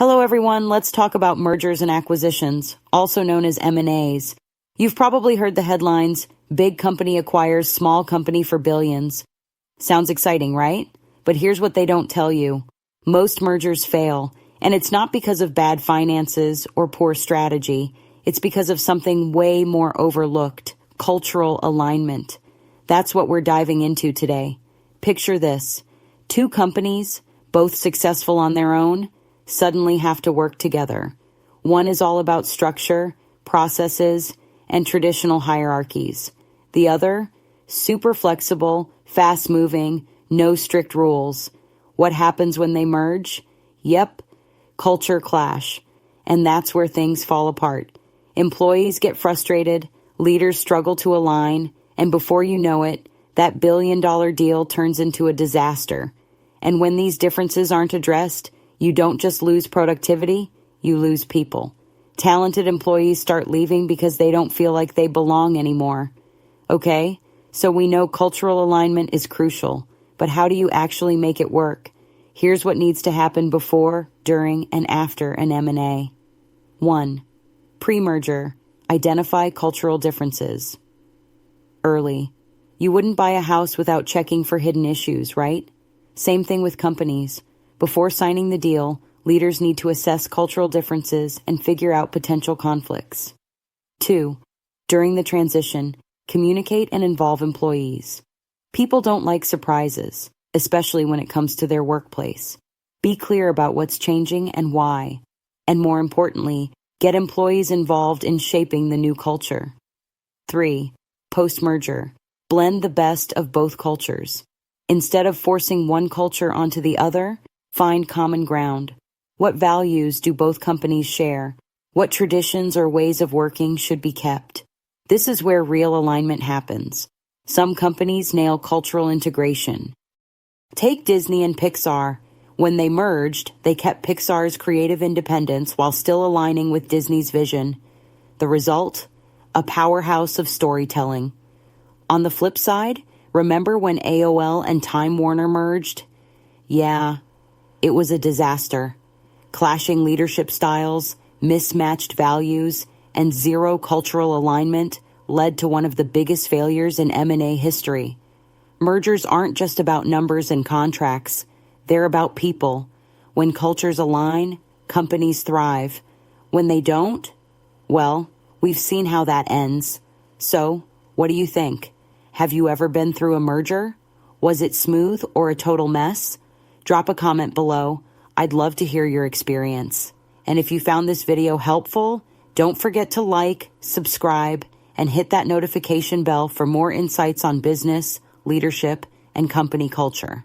Hello everyone, let's talk about mergers and acquisitions, also known as M&As. You've probably heard the headlines, big company acquires small company for billions. Sounds exciting, right? But here's what they don't tell you. Most mergers fail, and it's not because of bad finances or poor strategy. It's because of something way more overlooked, cultural alignment. That's what we're diving into today. Picture this. Two companies, both successful on their own, suddenly have to work together. One is all about structure, processes, and traditional hierarchies. The other, super flexible, fast-moving, no strict rules. What happens when they merge? Yep, culture clash. And that's where things fall apart. Employees get frustrated, leaders struggle to align, and before you know it, that billion-dollar deal turns into a disaster. And when these differences aren't addressed, you don't just lose productivity, you lose people. Talented employees start leaving because they don't feel like they belong anymore. Okay, so we know cultural alignment is crucial, but how do you actually make it work? Here's what needs to happen before, during, and after an M&A. 1. Pre-merger. Identify cultural differences. Early. You wouldn't buy a house without checking for hidden issues, right? Same thing with companies. Before signing the deal, leaders need to assess cultural differences and figure out potential conflicts. 2. During the transition, communicate and involve employees. People don't like surprises, especially when it comes to their workplace. Be clear about what's changing and why. And more importantly, get employees involved in shaping the new culture. 3. Post-merger. Blend the best of both cultures. Instead of forcing one culture onto the other, find common ground. What values do both companies share? What traditions or ways of working should be kept? This is where real alignment happens. Some companies nail cultural integration. Take Disney and Pixar. When they merged, they kept Pixar's creative independence while still aligning with Disney's vision. The result? A powerhouse of storytelling. On the flip side, remember when AOL and Time Warner merged? Yeah, it was a disaster. Clashing leadership styles, mismatched values, and zero cultural alignment led to one of the biggest failures in M&A history. Mergers aren't just about numbers and contracts. They're about people. When cultures align, companies thrive. When they don't, well, we've seen how that ends. So, what do you think? Have you ever been through a merger? Was it smooth or a total mess? Drop a comment below. I'd love to hear your experience. And if you found this video helpful, don't forget to like, subscribe, and hit that notification bell for more insights on business, leadership, and company culture.